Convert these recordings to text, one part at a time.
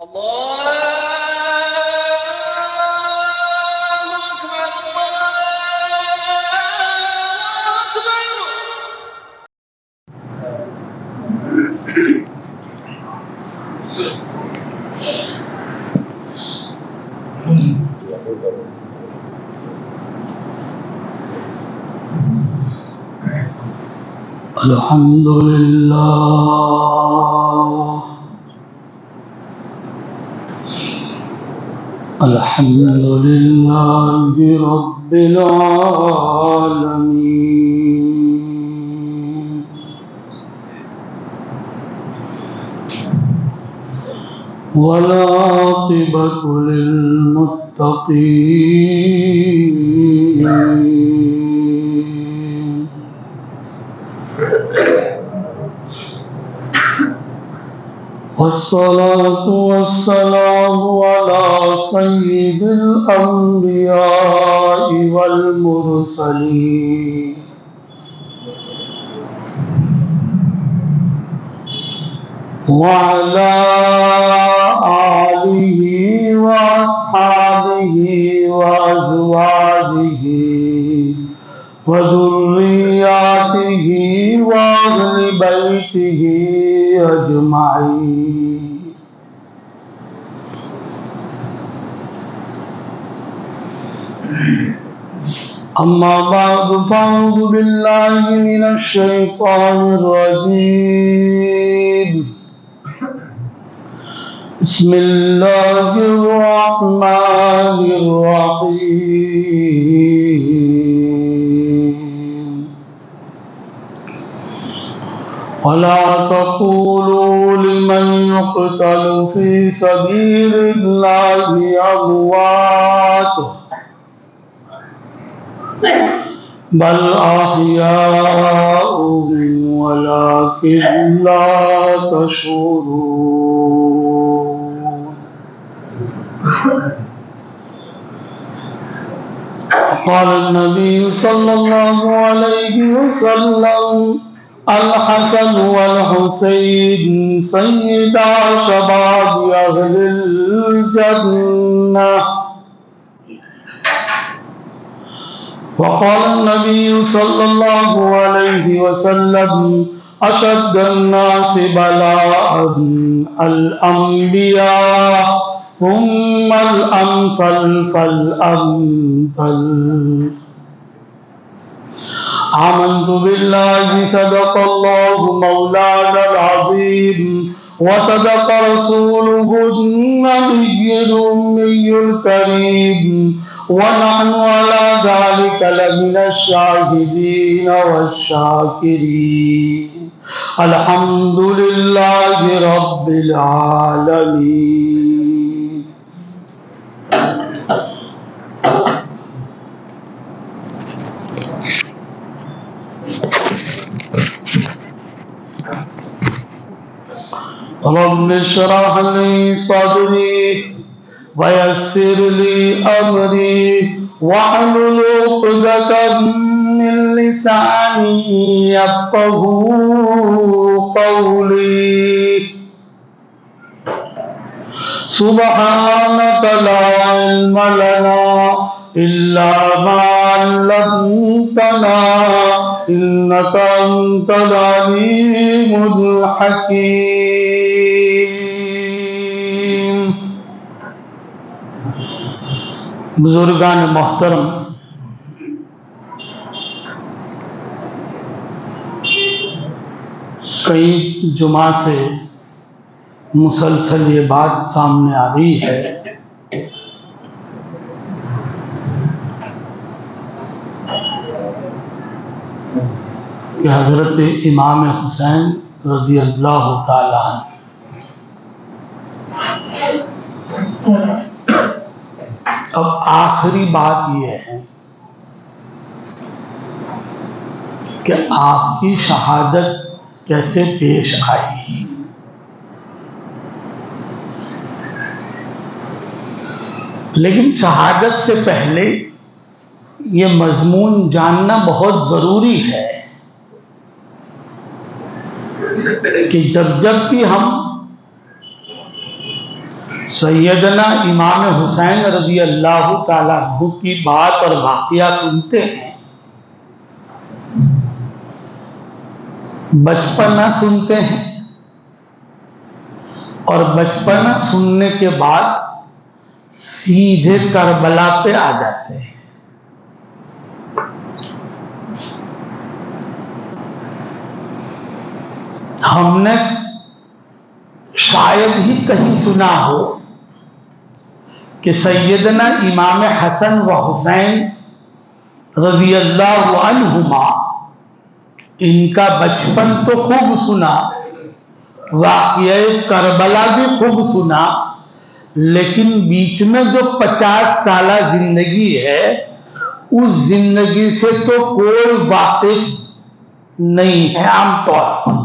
الله أكبر الحمد لله الحمد لله رب العالمين والعاقبة للمتقين والصلاة والسلام على سيد الأنبياء والمرسلين وعلى آله وأصحابه وأزواجه وذرياته وأهل بيته أجمعين أما بعد فأعوذ بالله من الشيطان الرجيم بسم الله الرحمن الرحيم ولا تقولوا لمن يقتل في سبيل الله أموات بل أحياء ولكن لا تشعرون قال النبي صلى الله عليه وسلم الحسن والحسين سيدا شباب أهل الجنة وقال النبي صلى الله عليه وسلم أشد الناس بلاء الأنبياء ثم الأمثل فالأمثل آمنت بالله صدق الله مولانا العظيم وصدق رسوله النبي الأمي الكريم ونحن على ذلك لمن الشاهدين والشاكرين الحمد لله رب العالمين رب اشرح لي صدري ويسر لي أمري واحلل عقدة من لساني يفقهوا قولي سبحانك لا علم لنا إلا ما علمتنا إنك أنت العليم الحكيم بزرگان محترم، کئی جمعہ سے مسلسل یہ بات سامنے آ رہی ہے کہ حضرت امام حسین رضی اللہ تعالیٰ عنہ اب آخری بات یہ ہے کہ آپ کی شہادت کیسے پیش آئی. لیکن شہادت سے پہلے یہ مضمون جاننا بہت ضروری ہے کہ جب بھی ہم سیدنا امام حسین رضی اللہ تعالیٰ عنہ کی بات اور واقعہ سنتے ہیں، بچپنا سنتے ہیں، اور بچپنا سننے کے بعد سیدھے کربلا پہ آ جاتے ہیں۔ ہم نے شاید ہی کہیں سنا ہو کہ سیدنا امام حسن و حسین رضی اللہ عنہما، ان کا بچپن تو خوب سنا، واقعہ کربلا بھی خوب سنا، لیکن بیچ میں جو 50 سالہ زندگی ہے، اس زندگی سے تو کوئی واقف نہیں ہے عام طور پر۔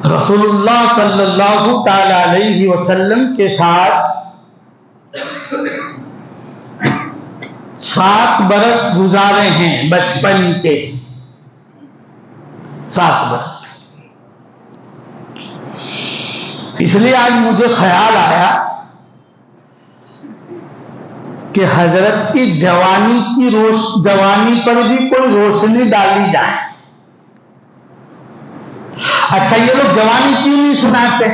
رسول اللہ صلی اللہ تعالی علیہ وسلم کے ساتھ 7 برس گزارے ہیں بچپن کے، 7 برس۔ اس لیے آج مجھے خیال آیا کہ حضرت کی جوانی پر بھی کوئی روشنی ڈالی جائے۔ اچھا، یہ لوگ جوانی کیوں نہیں سناتے؟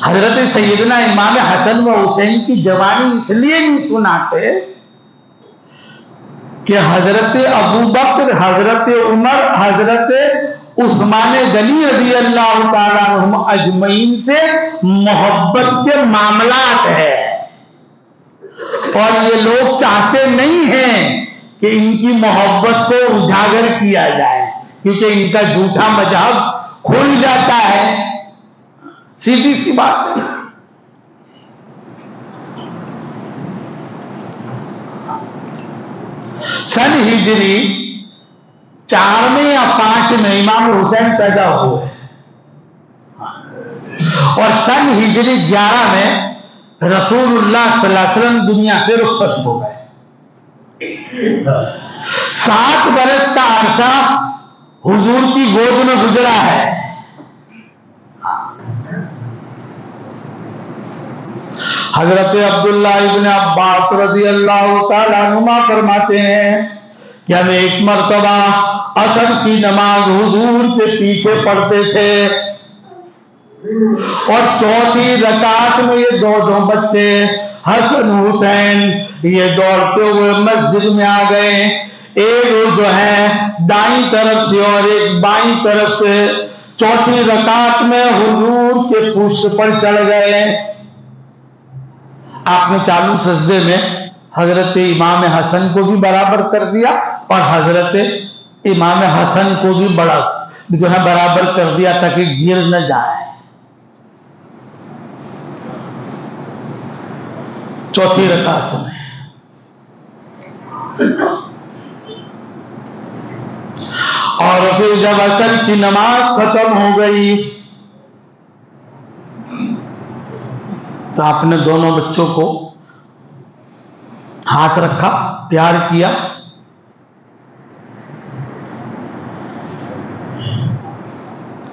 حضرت سیدنا امام حسن و حسین کی جوانی اس لیے نہیں سناتے کہ حضرت ابوبکر، حضرت عمر، حضرت عثمان غنی رضی اللہ تعالیٰ عنہم اجمعین سے محبت کے معاملات ہے، اور یہ لوگ چاہتے نہیں ہیں کہ ان کی محبت کو اجاگر کیا جائے، کیونکہ ان کا جھوٹا مذہب کھل جاتا ہے۔ سیدھی سی بات ہے۔ سن ہجری 4 میں یا 5 میں امام حسین پیدا ہوئے، اور سن ہجری 11 میں رسول اللہ صلی اللہ علیہ وسلم دنیا سے رخصت ہو گئے۔ 7 برس کا عرصہ حضور کی گود میں گزرا ہے۔ حضرت عبداللہ ابن عباس رضی اللہ تعالیٰ عنہما فرماتے ہیں کہ ہم ایک مرتبہ عصر کی نماز حضور کے پیچھے پڑھتے تھے، اور 4تھی رکعت میں یہ 2 بچے حسن حسین یہ دوڑتے ہوئے مسجد میں آ گئے، ایک جو ہے دائیں طرف سے اور ایک بائیں طرف سے۔ 4تھی رکعت میں حضور کے پشت پر چڑھ گئے۔ آپ نے چالو سجدے میں حضرت امام حسن کو بھی برابر کر دیا، اور حضرت امام حسن کو بھی جو ہے برابر کر دیا تاکہ گر نہ جائے۔ 4تھی رکعت میں اور پھر جب عصر کی نماز ختم ہو گئی تو آپ نے دونوں بچوں کو ہاتھ رکھا، پیار کیا،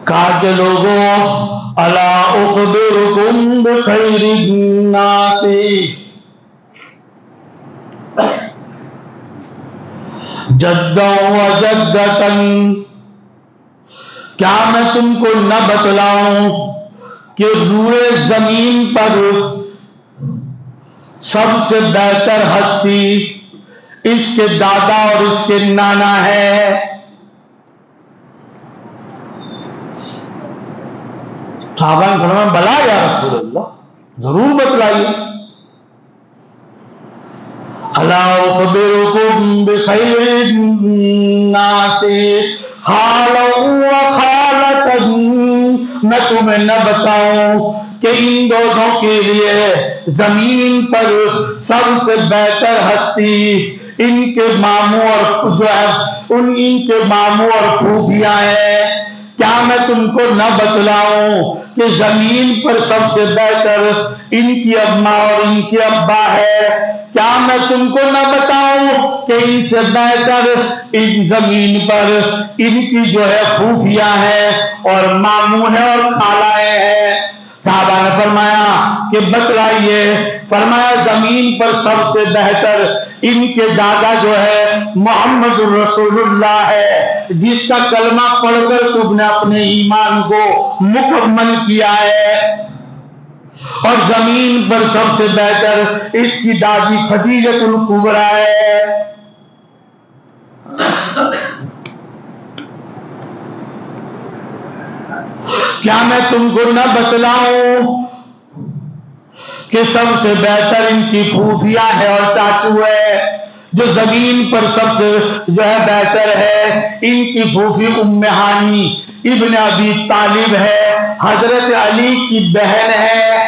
کہا کہ لوگوں الا اخبرکم بخیر الناس، جدا و جدتن، کیا میں تم کو نہ بتلاؤں کہ روئے زمین پر سب سے بہتر ہستی اس کے دادا اور اس کے نانا ہے۔ صحابہ نے فرمایا بلا یا رسول اللہ، ضرور بتلائیے۔ الا اخبرکم بخیر الناس خالا و خالتا، میں تمہیں نہ بتاؤں کہ ان دونوں کے لیے زمین پر سب سے بہتر ہستی ان کے ماموں اور جو ہے ان کے ماموں اور پھوپھیاں ہیں؟ کیا میں تم کو نہ بتلاؤں کہ زمین پر سب سے بہتر ان کی اماں اور ان کے ابا ہے، کیا میں تم کو نہ بتاؤں کہ ان سے بہتر ان زمین پر ان کی جو ہے پھوپھیاں ہیں اور ماموں ہیں اور خالائیں ہیں؟ صحابہ نے فرمایا کہ بتلائیے۔ فرمایا زمین پر سب سے بہتر ان کے دادا جو ہے محمد رسول اللہ ہے، جس کا کلمہ پڑھ کر تم نے اپنے ایمان کو مکمل کیا ہے، اور زمین پر سب سے بہتر اس کی دادی خدیجۃ الکبریٰ ہے۔ کیا میں تم کو نہ بتلاؤں کہ سب سے بہتر ان کی پھوپھیاں ہے اور چاچو ہے؟ جو زمین پر سب سے جو ہے بہتر ہے ان کی پھوپھی ام ہانی ابن ابی طالب ہے، حضرت علی کی بہن ہے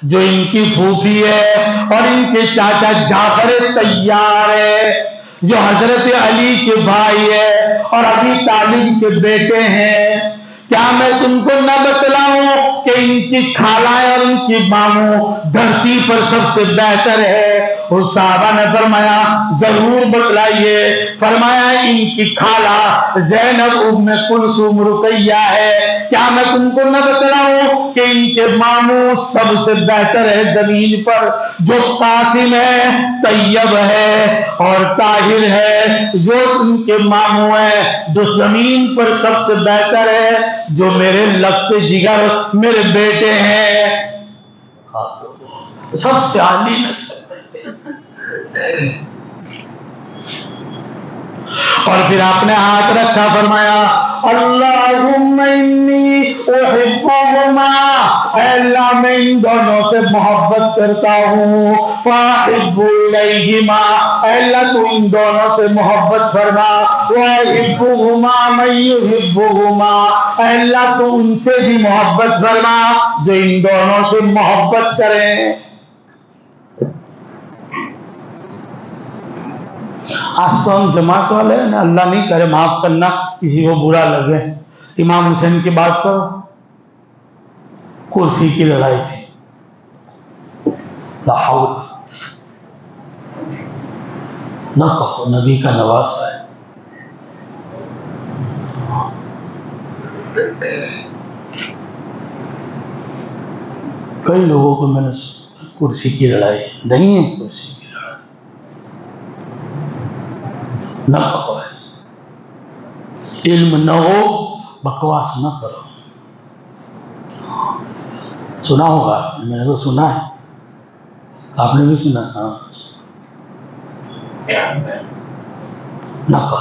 جو ان کی پھوپھی ہے، اور ان کے چاچا جعفر طیار ہے جو حضرت علی کے بھائی ہے اور ابی طالب کے بیٹے ہیں۔ کیا میں تم کو نہ بتلاؤں کہ ان کی خالائیں اور ان کی ماموں دھرتی پر سب سے بہتر ہے؟ اور صحابہ نے فرمایا ضرور بتلائیے۔ فرمایا ان کی خالہ زینب ام کلثوم رقیہ ہے، کیا میں تم کو نہ بتلاؤں کہ ان کے ماموں سب سے بہتر ہے زمین پر؟ جو قاسم ہے، طیب ہے اور طاہر ہے، جو ان کے ماموں ہیں، جو زمین پر سب سے بہتر ہے، جو میرے لگتے جگر میرے بیٹے ہیں۔ سب سے عالی نسل۔ اور پھر آپ نے ہاتھ رکھا، فرمایا اللہم انی احبہما، اے اللہ میں ان دونوں سے محبت کرتا ہوں، فاحب الیہما، اے اللہ تو ان دونوں سے محبت فرما، واحبہما من یحبہما، اے اللہ تو ان سے بھی محبت فرما جو ان دونوں سے محبت کریں۔ آج تو ہم جماعت والے ہیں نا، اللہ نہیں کرے معاف کرنا کسی کو برا لگے، امام حسین کی بات کرو، کرسی کی لڑائی تھی، لا حول، نہ کہو نبی کا نواسا ہے۔ کئی لوگوں کو میں نے کرسی کی لڑائی نہیں ہے، کرسی کی لڑائی نہ کہو، علم نہ ہو بکواس نہ کرو۔ سنا ہوگا، میں نے تو سنا ہے، آپ نے بھی سنا؟ ہاں، نہ کہو۔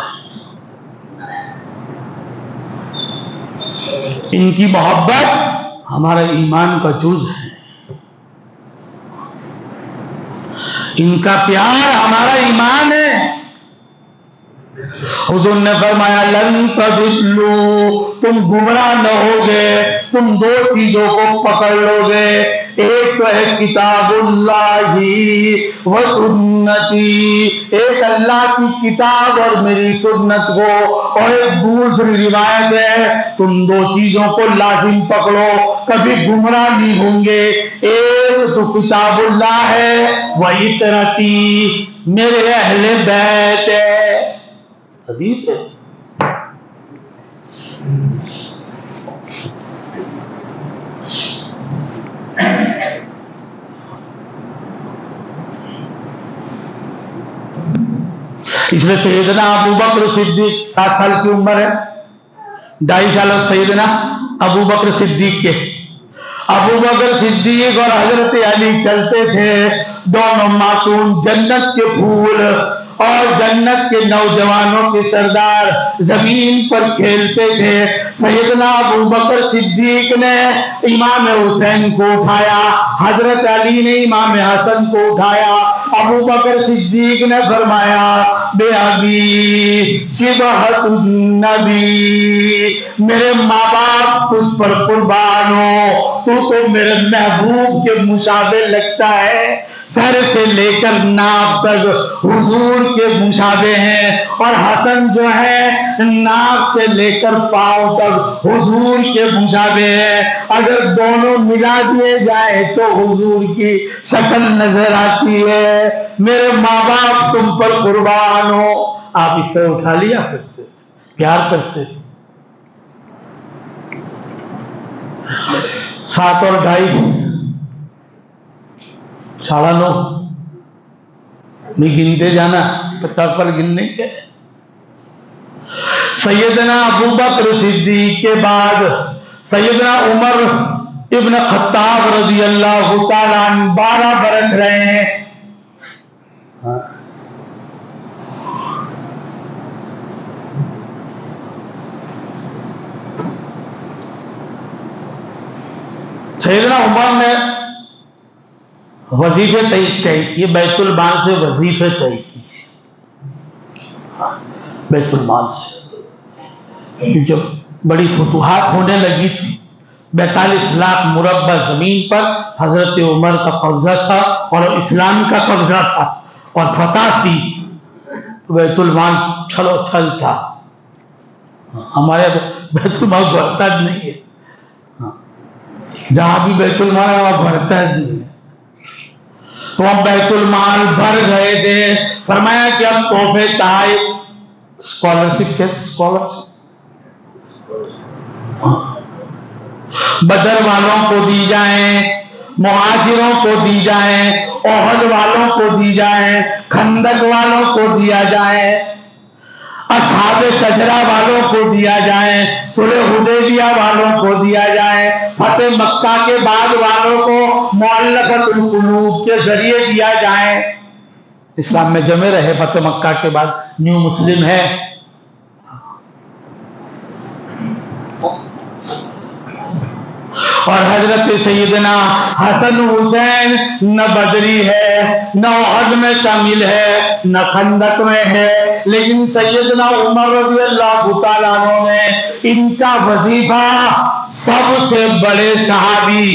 ان کی محبت ہمارا ایمان کا جز ہے، ان کا پیار ہمارا ایمان ہے۔ حضور نے فرمایا لن تضلوا، تم گمراہ نہ ہوگے، تم دو چیزوں کو پکڑ لو گے، ایک تو ہے کتاب اللہ و سنتی، ایک اللہ کی کتاب اور میری سنت کو، اور ایک دوسری روایت ہے تم دو چیزوں کو لازم پکڑو، کبھی گمراہ نہیں ہوں گے۔ ایک تو کتاب اللہ ہے، و اطرتی، میرے اہل بیت ہے، حدیث ہے۔ اس میں سیدنا ابو بکر صدیق 7 سال کی عمر ہے، 2.5 سال سیدنا ابو بکر صدیق کے، ابو بکر صدیق اور حضرت علی چلتے تھے، دونوں معصوم، جنت کے پھول اور جنت کے نوجوانوں کے سردار، زمین پر کھیلتے تھے۔ سیدنا ابو بکر صدیق نے امام حسین کو اٹھایا، حضرت علی نے امام حسن کو اٹھایا۔ ابو بکر صدیق نے فرمایا بے ابی شبہۃ النبی، میرے ماں باپ تجھ پر قربان ہو، تو میرے محبوب کے مشابہ لگتا ہے۔ سر سے لے کر ناک تک حضور کے مشابہ ہیں، اور حسن جو ہے ناک سے لے کر پاؤں تک حضور کے مشابہ ہے۔ اگر دونوں ملا دیے جائیں تو حضور کی شکل نظر آتی ہے۔ میرے ماں باپ تم پر قربان ہو، آپ اس سے اٹھا لیا کرتے، پیار کرتے۔ 7 اور 2.5 9.5 نہیں گنتے جانا، 50 پر گننے کے۔ سیدنا ابو بکر صدیق کے بعد سیدنا عمر ابن خطاب رضی اللہ تعالیٰ عنہ 12 برس رہے ہیں۔ سیدنا عمر نے وظیفے طے کیے، بیت المال سے وظیفے طے کیے، بیت المال سے، جب بڑی فتوحات ہونے لگی تھی، 42 لاکھ مربع زمین پر حضرت عمر کا قبضہ تھا اور اسلام کا قبضہ تھا، اور فتح تھی، بیت المال چھلو چھل تھا۔ ہمارے بیت المال بھرتا نہیں ہے، جہاں بھی بیت المال ہے وہاں بھرتا نہیں ہے، تو اب بیت المال بھر گئے تھے۔ فرمایا کہ اب تحفے تحائف، اسکالرشپ کے بدر والوں کو دی جائیں، مہاجروں کو دی جائیں، احد والوں کو دی جائیں، خندق والوں کو دیا جائے، اصحاب شجرہ والوں کو دیا جائے، صلح حدیبیہ والوں کو دیا جائے، فتح مکہ کے بعد والوں کو مؤلفۃ القلوب کے ذریعے دیا جائے۔ اسلام میں جمع رہے، فتح مکہ کے بعد نیو مسلم ہے۔ اور حضرت سیدنا حسن حسین نہ بدری ہے، نہ احد میں شامل ہے، نہ خندق میں ہے، لیکن سیدنا عمر رضی اللہ تعالیٰ عنہ نے ان کا وظیفہ سب سے بڑے صحابی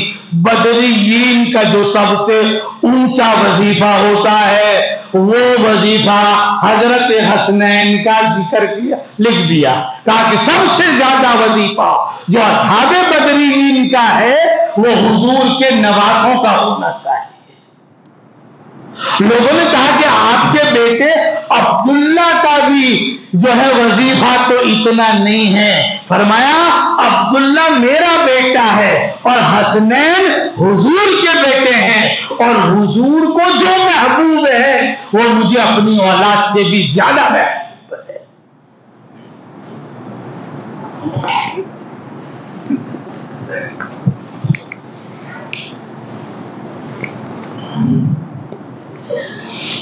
بدریین کا جو سب سے اونچا وظیفہ ہوتا ہے وہ وظیفہ حضرت حسنین کا ذکر کیا، لکھ دیا، کہا کہ سب سے زیادہ وظیفہ جو اصحاب بدریین کا ہے وہ حضور کے نواسوں کا ہونا چاہیے۔ لوگوں نے کہا کہ آپ کے بیٹے عبداللہ کا بھی جو ہے وظیفہ تو اتنا نہیں ہے۔ فرمایا عبداللہ میرا بیٹا ہے اور حسنین حضور کے بیٹے ہیں، اور حضور کو جو محبوب ہے وہ مجھے اپنی اولاد سے بھی زیادہ محبوب ہے۔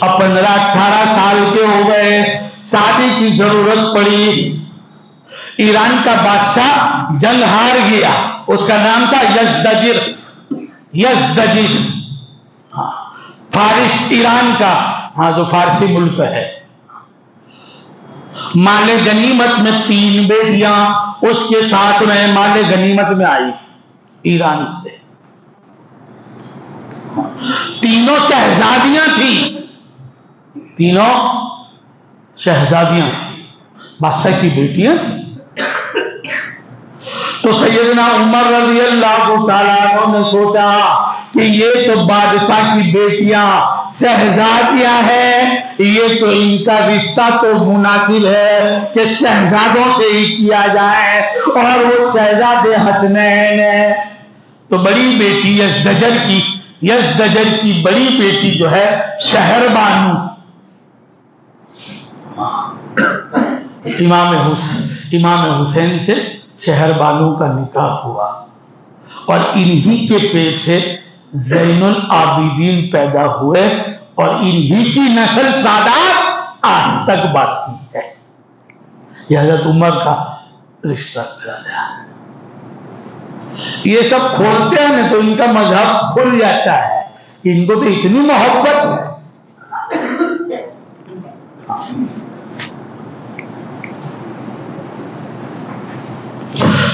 اب 15-18 سال کے ہو گئے، شادی کی ضرورت پڑی۔ ایران کا بادشاہ جنگ ہار گیا، اس کا نام تھا یزدجر، فارس ایران کا، ہاں جو فارسی ملک ہے۔ مال غنیمت میں 3 بیٹیاں اس کے ساتھ میں مال غنیمت میں آئی ایران سے، تینوں شہزادیاں تھیں، تینوں شہزادیاں تھیں، بادشاہ کی بیٹیاں تھیں۔ تو سیدنا عمر رضی اللہ تعالیٰ عنہ نے سوچا کہ یہ تو بادشاہ کی بیٹیاں شہزادیاں ہیں، یہ تو ان کا رشتہ تو مناسب ہے کہ شہزادوں سے ہی کیا جائے، اور وہ شہزادے حسنین ہیں۔ تو بڑی بیٹی یزدجر کی بڑی بیٹی جو ہے شہر بانو، امام حسین سے شہر بانو کا نکاح ہوا، اور انہی کے پیٹ سے زین العابدین پیدا ہوئے، اور انہی کی نسل سادات آج تک باقی ہے۔ یہ حضرت عمر کا رشتہ ہے۔ یہ سب کھولتے ہیں نا تو ان کا مذہب کھل جاتا ہے، ان کو تو اتنی محبت ہے۔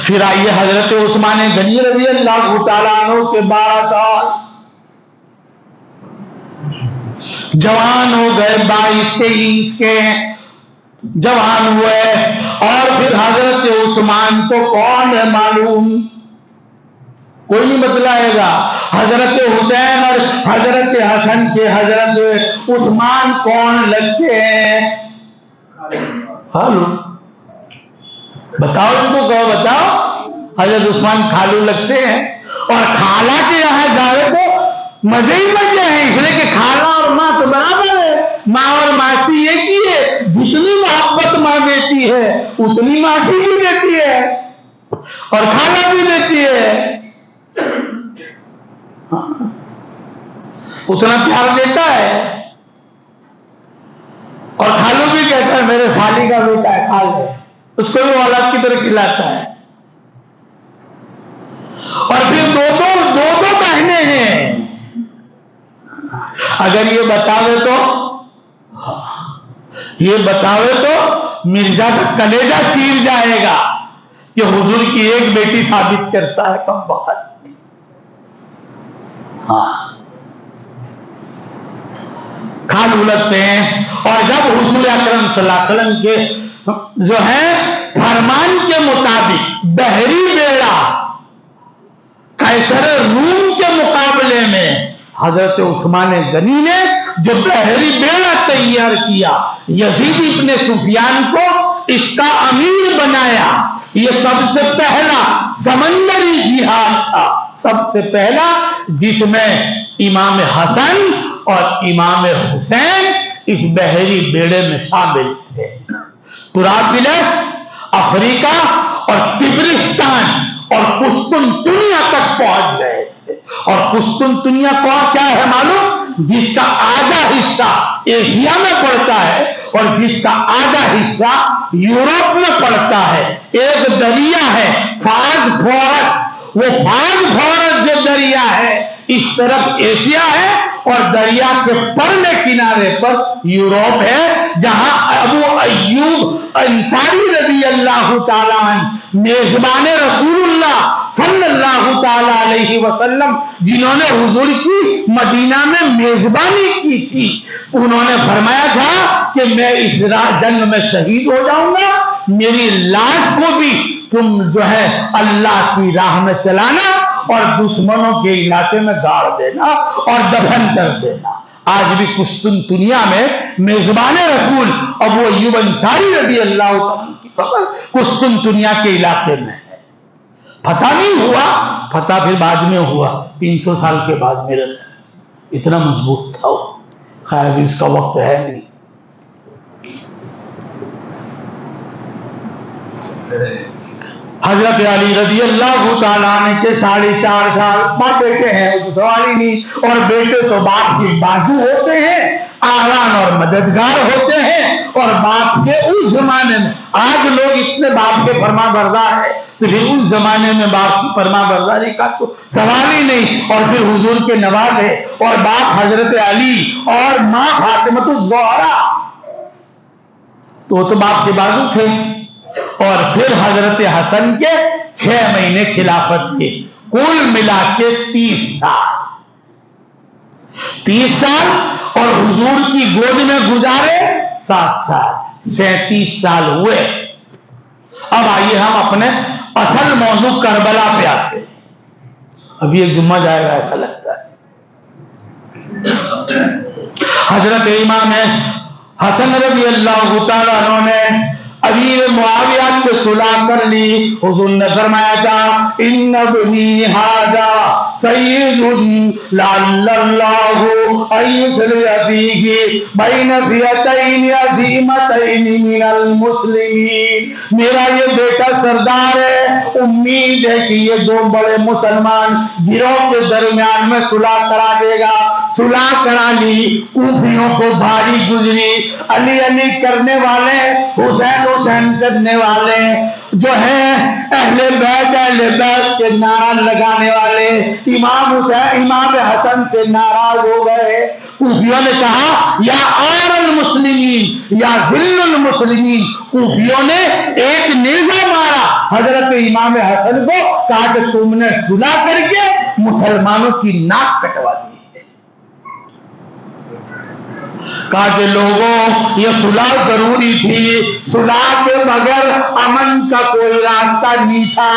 پھر آئیے حضرت عثمان غنی رضی اللہ تعالیٰ عنہ کے 12 سال، جوان ہو گئے 22-23 کے جوان ہوئے، اور پھر حضرت عثمان کو کون ہے معلوم؟ کوئی نہیں بتلائے گا۔ حضرت حسین اور حضرت حسن کے حضرت عثمان کون لگتے ہیں؟ خالو، بتاؤ ان کو، کہو بتاؤ۔ حضرت عثمان خالو لگتے ہیں، اور خالہ کے یہاں جائے تو مزے ہی مزے ہیں، اس لیے کہ خالہ اور ماں تو برابر ہے، ماں اور ماسی ایک ہی ہے، جتنی محبت ماں دیتی ہے اتنی ماسی بھی دیتی ہے اور خالہ بھی دیتی ہے، اتنا پیار دیتا ہے۔ اور خالو بھی کہتا ہے میرے خالی کا بیٹا ہے، کھال ہے، اس کو بھی اولاد کی طرح کھلاتا ہے۔ اور پھر دو بہنیں ہیں، اگر یہ بتاوے تو مرزا کا کلیجہ چیر جائے گا کہ حضور کی ایک بیٹی ثابت کرتا ہے کم بات۔ خالو لگتے ہیں۔ اور جب حضور اکرم صلی اللہ علیہ وسلم کے جو ہے فرمان کے مطابق بحری بیڑا قیصر روم کے مقابلے میں حضرت عثمان غنی نے جو بحری بیڑا تیار کیا، یزید ابن سفیان کو اس کا امیر بنایا، یہ سب سے پہلا سمندری جہاد تھا، سب سے پہلا، جس میں امام حسن اور امام حسین اس بحری بیڑے میں شامل تھے۔ طرابلس، افریقہ اور تبرستان اور قسطنطنیہ تک پہنچ گئے تھے۔ اور قسطنطنیہ کیا ہے معلوم؟ جس کا آدھا حصہ ایشیا میں پڑتا ہے اور جس کا آدھا حصہ یورپ میں پڑتا ہے۔ ایک دریا ہے فاگ فورس، وہ فاگ فورس جو دریا ہے اس طرف ایشیا ہے، اور دریا کے پرلے کنارے پر یورپ ہے، جہاں ابو ایوب انصاری رضی اللہ تعالیٰ عنہ میزبان رسول اللہ صلی اللہ تعالیٰ علیہ وسلم، جنہوں نے حضور کی مدینہ میں میزبانی کی تھی، انہوں نے فرمایا تھا کہ میں اس جنگ میں شہید ہو جاؤں گا، میری لاش کو بھی تم جو ہے اللہ کی راہ میں چلانا اور دشمنوں کے علاقے میں گاڑ دینا اور دفن کر دینا۔ آج بھی قسطنطنیہ میں میزبان رسول ابو ایوب انصاری رضی اللہ عنہ کی قبر قسطنطنیہ کے علاقے میں ہے۔ فتح نہیں ہوا، فتح پھر بعد میں ہوا، 300 سال کے بعد میرے خیال، اتنا مضبوط تھا وہ، خیر ابھی اس کا وقت ہے نہیں۔ حضرت علی رضی اللہ تعالیٰ عنہ کے 4.5 سال باپ بیٹے ہیں، وہ تو سوال ہی نہیں، اور بیٹے تو باپ کی بازو ہوتے ہیں، آران اور مددگار ہوتے ہیں، اور باپ کے اس زمانے میں، آج لوگ اتنے باپ کے فرما بردار ہیں، تو پھر اس زمانے میں باپ کی فرما برداری کا تو سوال ہی نہیں، اور پھر حضور کے نواز ہے، اور باپ حضرت علی اور ماں فاطمۃ الزہرا، تو باپ کے بازو تھے۔ اور پھر حضرت حسن کے 6 مہینے خلافت کے، کل ملا کے 30 سال، اور حضور کی گود میں گزارے 7 سال، 37 سال ہوئے۔ اب آئیے ہم اپنے اصل موضوع کربلا پہ آتے ہیں، ابھی ایک جمعہ جائے گا ایسا لگتا ہے۔ حضرت امام حسن رضی اللہ تعالیٰ عنہ نے امیر معاویہ سے صلح کر لی۔ حضور نے فرمایا تھا ان ابنی ھذا سید لعل اللہ ان یصلح فیہ بین فئتین عظیمتین من المسلمین، میرا یہ بیٹا سردار ہے، امید ہے کہ یہ 2 بڑے مسلمان گروہ کے درمیان میں صلح کرا دے گا۔ صلح کرا لی، کوفیوں کو بھاری گزری، علی علی کرنے والے، حسین حسین کرنے والے جو ہیں، اہل بیت کے نعرہ لگانے والے امام حسن سے ناراض ہو گئے۔ کوفیوں نے کہا یا آر المسلمین یا ذل المسلمین، کوفیوں نے ایک نیزہ مارا حضرت امام حسن کو، کہا کہ تم نے صلح کر کے مسلمانوں کی ناک کٹوا دی۔ کہا کہ لوگوں یہ صلح ضروری تھی، صلح کے بغیر امن کا کوئی راستہ نہیں تھا،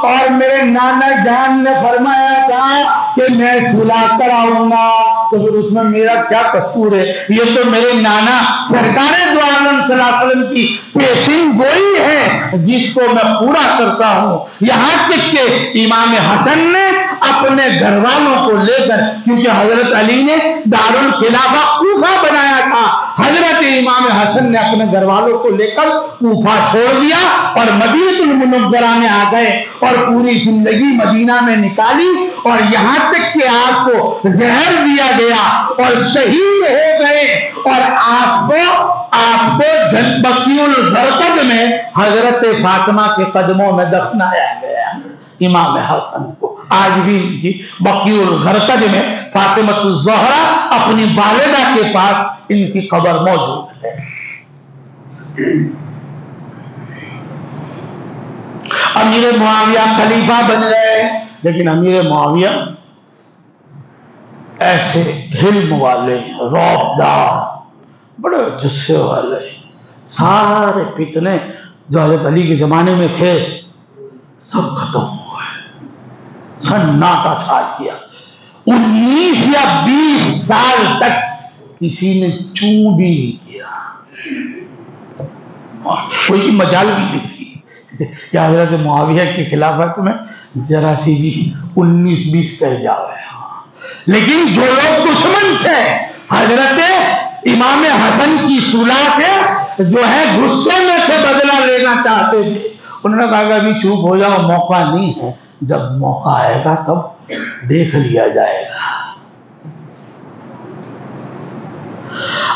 اور میرے نانا جان نے فرمایا تھا کہ میں صلح کراؤں گا، تو پھر اس میں میرا کیا قصور ہے؟ یہ تو میرے نانا سرکار دو عالم صلی اللہ علیہ وسلم کی پیشین گوئی ہے جس کو میں پورا کرتا ہوں۔ یہاں تک کہ امام حسن نے اپنے گھر والوں کو لے کر، کیونکہ حضرت علی نے دارالخلافہ کوفہ بنایا تھا، حضرت امام حسن نے اپنے گھر والوں کو لے کر کوفہ چھوڑ دیا اور مدینہ المنورہ میں آ گئے اور پوری زندگی مدینہ میں نکالی، اور یہاں تک کہ آپ کو زہر دیا گیا اور شہید ہو گئے، اور آپ کو بقیع الغرقد میں حضرت فاطمہ کے قدموں میں دفنایا گیا امام حسن کو۔ آج بھی بقیع الغرقد میں فاطمہ الزہرا اپنی والدہ کے پاس ان کی قبر موجود ہے۔ امیر معاویہ خلیفہ بن گئے، لیکن امیر معاویہ ایسے حلم والے، رعب دار، بڑے جسے والے، سارے فتنے جو حضرت علی کے زمانے میں تھے سب ختم ہوئے، سناٹا چھا گیا۔ 19 یا 20 سال تک کسی نے چوں بھی نہیں کیا، کوئی مجال بھی نہیں تھی کہ حضرت معاویہ کی خلافت میں ذرا سی بھی 19-20 کر جاوے۔ لیکن جو لوگ دشمن تھے حضرت امام حسن کی صلح سے، جو ہے غصے میں سے بدلہ لینا چاہتے تھے، انہوں نے کہا کہ ابھی چوپ ہو جاؤ، موقع نہیں ہے، جب موقع آئے گا تب دیکھ لیا جائے گا۔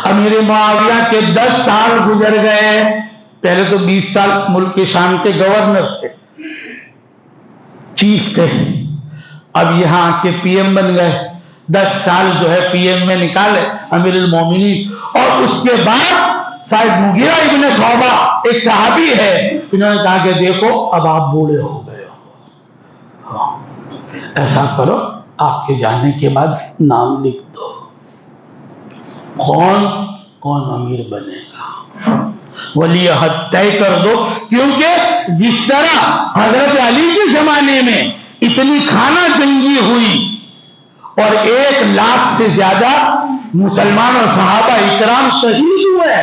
امیر معاویہ کے 10 سال گزر گئے، پہلے تو 20 سال ملک شام کے گورنر تھے، چیف تھے، اب یہاں کے پی ایم بن گئے، 10 سال جو ہے پی ایم میں نکالے امیر المومنین۔ اور اس کے بعد صاحب مغیرہ ابن شعبہ ایک صحابی ہے، انہوں نے کہا کہ دیکھو اب آپ بوڑھے ہو گئے ہو، ایسا کرو آپ کے جانے کے بعد نام لکھ دو، کون امیر بنے گا، ولی عہد طے کر دو، کیونکہ جس طرح حضرت علی کے زمانے میں اتنی خانہ جنگی ہوئی اور 1 لاکھ سے زیادہ مسلمان اور صحابہ اکرام شہید ہوئے،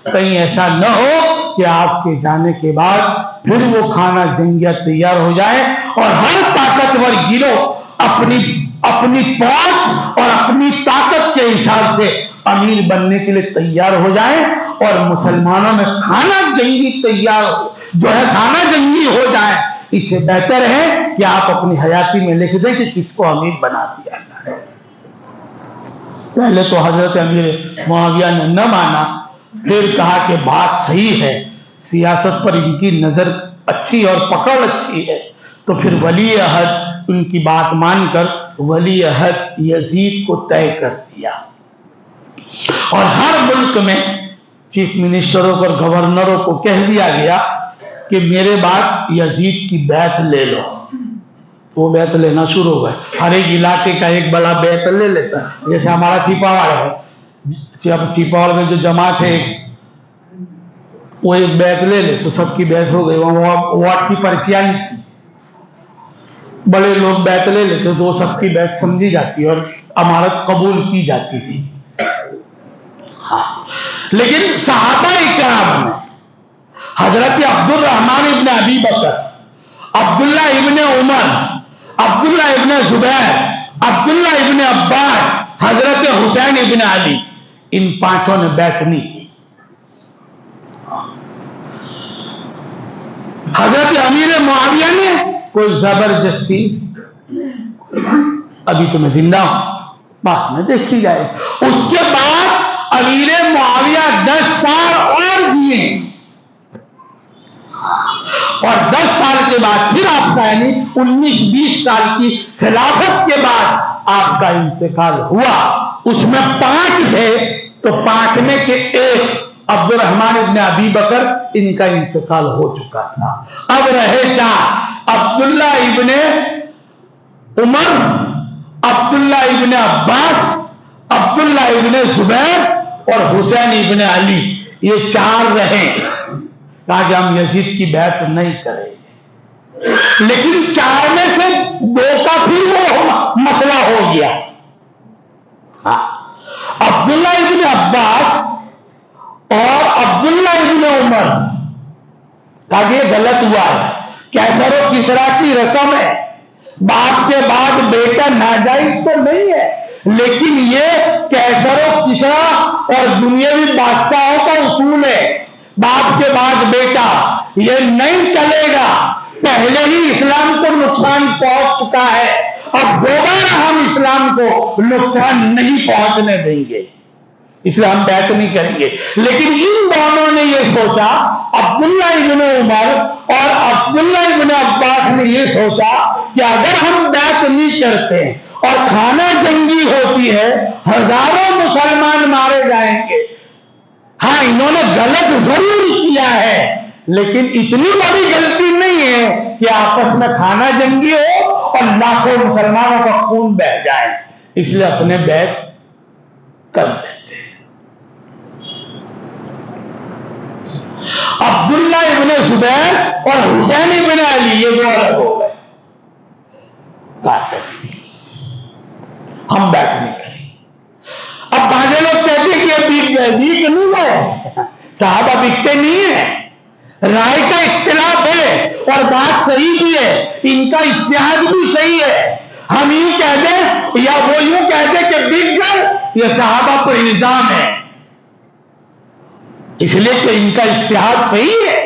کہیں ایسا نہ ہو کہ آپ کے جانے کے بعد پھر وہ خانہ جنگیاں تیار ہو جائے اور ہر طاقتور گروہ اپنی پہنچ اور اپنی طاقت کے حساب سے امیر بننے کے لیے تیار ہو جائے اور مسلمانوں میں خانہ جنگی خانہ جنگی ہو جائے۔ اس سے بہتر ہے کہ آپ اپنی حیاتی میں لکھ دیں کہ کس کو امیر بنا دیا جائے۔ پہلے تو حضرت امیر معاویہ نے نہ مانا، پھر کہا کہ بات صحیح ہے، سیاست پر ان کی نظر اچھی اور پکڑ اچھی ہے، تو پھر ولی عہد ان کی بات مان کر ولی عہد یزید کو طے کر دیا، اور ہر ملک میں چیف منسٹروں اور گورنروں کو کہہ دیا گیا کہ میرے بعد یزید کی بیعت لے لو۔ وہ بیعت لینا شروع ہو گئے، ہر ایک علاقے کا ایک بڑا بیعت لے لیتا، جیسے ہمارا چھپاوڑ ہے، چھپاوڑ میں جو جماعت ہے وہ ایک بیعت لے لے تو سب کی بیعت ہو گئی، وہاں ووٹ کی پرچیاں نہیں تھی، بڑے لوگ بیعت لے لیتے تو سب کی بیعت سمجھی جاتی اور امارت قبول کی جاتی تھی۔ لیکن صحابہ اکرام میں حضرت عبد الرحمن ابن ابی بکر، عبداللہ ابن عمر، عبداللہ ابن زبیر، عبداللہ ابن عباس، حضرت حسین ابن علی، ان 5 نے بیعت نہیں کی۔ حضرت امیر معاویہ نے کوئی زبردستی، ابھی تو میں زندہ ہوں، بعد میں دیکھی جائے۔ اس کے بعد امیر معاویہ 10 سال اور جیے، اور 10 سال کے بعد پھر آپ کا یعنی 19-20 سال کی خلافت کے بعد آپ کا انتقال ہوا۔ اس میں 5 تھے تو 5 میں کے 1 عبد الرحمن ابن ابی بکر، ان کا انتقال ہو چکا تھا، اب رہے 4، عبداللہ ابن عمر، عبداللہ ابن عباس، عبداللہ ابن زبیر اور حسین ابن علی، یہ چار رہے، کہا کہ ہم یزید کی بیعت نہیں کریں گے، لیکن چار میں سے دو کا پھر وہ مسئلہ ہو گیا۔ عبداللہ ابن عباس اور عبداللہ ابن عمر، کہا کہ یہ غلط ہوا ہے، کیسر و کسرا کی رسم ہے، باپ کے بعد بیٹا ناجائز تو نہیں ہے، لیکن یہ کیسر و کسرا اور دنیاوی بادشاہوں کا اصول ہے، باپ کے بعد بیٹا، یہ نہیں چلے گا، پہلے ہی اسلام کو نقصان پہنچ چکا ہے، اب دوبارہ ہم اسلام کو نقصان نہیں پہنچنے دیں گے، اس لیے ہم بیعت نہیں کریں گے۔ لیکن ان دونوں نے یہ سوچا، عبداللہ ابن عمر اور عبداللہ ابن عباس نے یہ سوچا کہ اگر ہم بیعت نہیں کرتے اور خانہ جنگی ہوتی ہے، ہزاروں مسلمان مارے جائیں گے۔ ہاں انہوں نے غلط ضرور کیا ہے، لیکن اتنی بڑی غلطی نہیں ہے کہ آپس میں خانہ جنگی ہو اور لاکھوں مسلمانوں کا خون بہہ جائے، اس لیے اپنے بیعت کر دیتے۔ عبداللہ ابن زبیر اور حسین ابن علی یہ دو الگ ہو گئے، ہم بیعت نہیں کریں۔ اب بعض لوگ کہتے ہیں کہ یہ بیک گئے، بیک نہیں گئے، صحابہ بکتے نہیں ہیں، رائے کا اختلاف ہے اور بات صحیح بھی ہے، ان کا اجتہاد بھی صحیح ہے، ہم یوں کہہ دیں یا وہ یوں کہہ دیں کہ بک گئے، یہ صحابہ پر الزام ہے، اس لیے کہ ان کا اجتہاد صحیح ہے،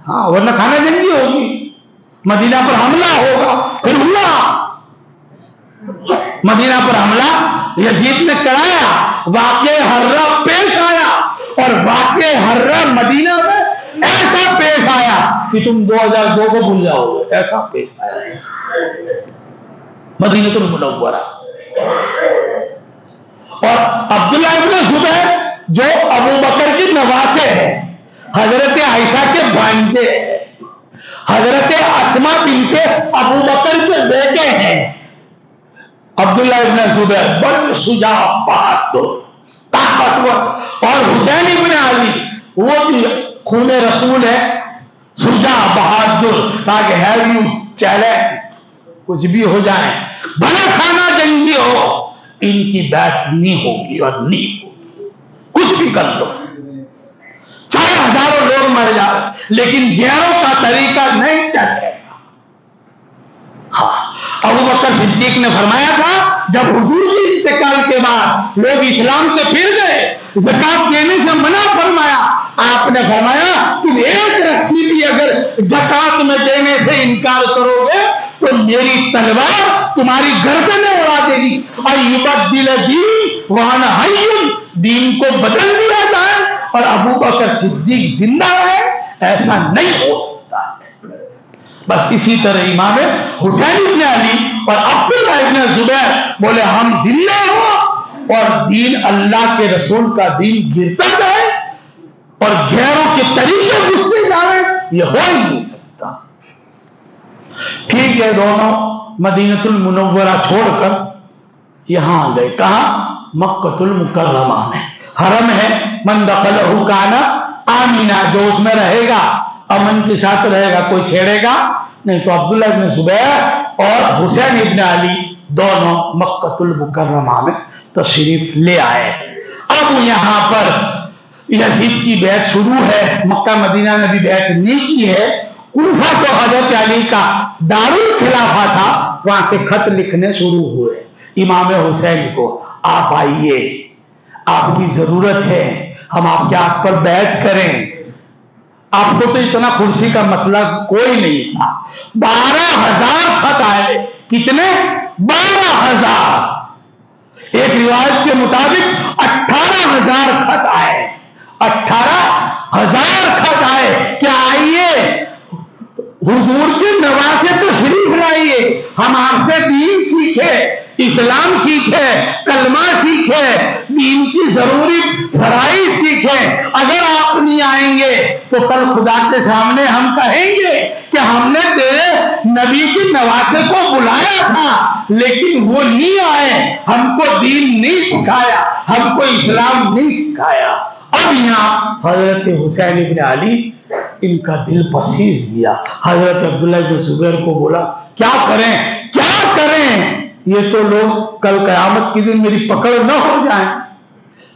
ہاں ورنہ خانہ جنگی ہوگی، مدینہ پر حملہ ہوگا، پھر ہوا مدینہ پر حملہ یزید نے کرایا، واقع حرہ پیش آیا، اور واقع حرہ مدینہ میں ایسا پیش آیا کہ تم 2002 کو بھول جاؤ گے، ایسا پیش آیا مدینہ المنورہ۔ اور عبداللہ ابن زبیر جو ابو بکر کی نواسے ہیں، حضرت عائشہ کے بھانجے، حضرت اسماء بنت ابو بکر کے بیٹے ہیں، عبداللہ ابن زبیر بڑے شجاع، بہادر، طاقتور، اور حسین ابن علی وہ بھی خون رسول ہے، شجاع، بہادر، تاکہ ہیو یو چیلنج، کچھ بھی ہو جائے، بھلا خانہ جنگی ہو، ان کی بیعت نہیں ہوگی اور نہیں ہوگی، کچھ بھی کر لو، چاہے ہزاروں لوگ مر جائے، لیکن غیروں کا طریقہ نہیں چلے گا۔ ہاں ابو بکر صدیق نے فرمایا تھا جب حضور کے انتقال کے بعد لوگ اسلام سے پھر گئے، زکات دینے سے منع فرمایا، آپ نے فرمایا تم ایک رسی بھی اگر زکات میں دینے سے انکار کرو گے تو میری تلوار تمہاری گردنیں اڑا دے گی، ایبدل دین وانا حی، دین کو بدل دیا جائے اور ابو بکر صدیق زندہ رہے، ایسا نہیں ہو سکتا ہے۔ بس اسی طرح امام حسین ابن علی اور عبداللہ ابن زبیر بولے ہم زندہ ہو اور دین اللہ کے رسول کا دین گرتا جائے اور غیروں کے طریقے گھستے جائے، یہ ہو ہی نہیں سکتا۔ ٹھیک ہے، دونوں مدینہ المنورہ چھوڑ کر یہاں آ گئے، کہاں؟ مکہ المکرمہ میں، حرم ہے، من دخلہ کان آمنا، جو اس میں رہے گا امن کے ساتھ رہے گا، کوئی چھیڑے گا نہیں۔ تو عبداللہ ابن زبیر اور حسین ابن علی دونوں مکہ المکرمہ میں تشریف لے آئے۔ اب یہاں پر یزید کی بیعت شروع ہے، مکہ مدینہ نے بھی بیعت نہیں کی ہے، کوفہ تو حضرت علی کا دارالخلافہ تھا، وہاں سے خط لکھنے شروع ہوئے امام حسین کو، آپ آئیے، آپ کی ضرورت ہے، ہم آپ کے ہاتھ پر بیعت کریں۔ آپ کو تو اتنا کرسی کا مطلب کوئی نہیں تھا، 12,000 خط آئے، کتنے؟ 12,000، ایک روایت کے مطابق 18,000 خط آئے، 18,000 خط آئے کہ آئیے حضور کے نواسے تشریف لائیے، ہم آپ سے دین سیکھے، اسلام سیکھے، کلمہ سیکھے، دین کی ضروری فرائض سیکھے، اگر آپ نہیں آئیں گے تو کل خدا کے سامنے ہم کہیں گے کہ ہم نے تیرے نبی کے نواسے کو بلایا تھا لیکن وہ نہیں آئے، ہم کو دین نہیں سکھایا، ہم کو اسلام نہیں سکھایا۔ اب یہاں حضرت حسین ابن علی ان کا دل پسیج گیا، حضرت عبداللہ بن زبیر کو بولا کیا کریں، یہ تو لوگ کل قیامت کے دن میری پکڑ نہ ہو جائیں۔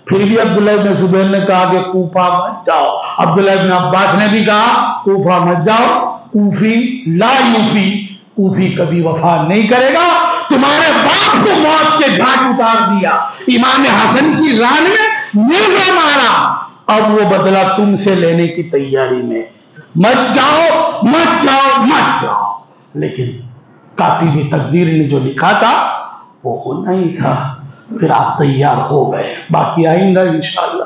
پھر بھی عبداللہ بن زبیر نے کہا کہ کوفہ مت جاؤ، عبداللہ بن عباس نے بھی کہا کوفہ مت جاؤ، کوفی لا یوفی، کوفی کبھی وفا نہیں کرے گا، تمہارے باپ کو موت کے گھاٹ اتار دیا، امام حسن کی ران میں نیزہ مارا، اب وہ بدلہ تم سے لینے کی تیاری میں، مت جاؤ۔ لیکن کاتب تقدیر نے جو لکھا تھا وہ ہونا ہی تھا، پھر آپ تیار ہو گئے۔ باقی آئندہ انشاءاللہ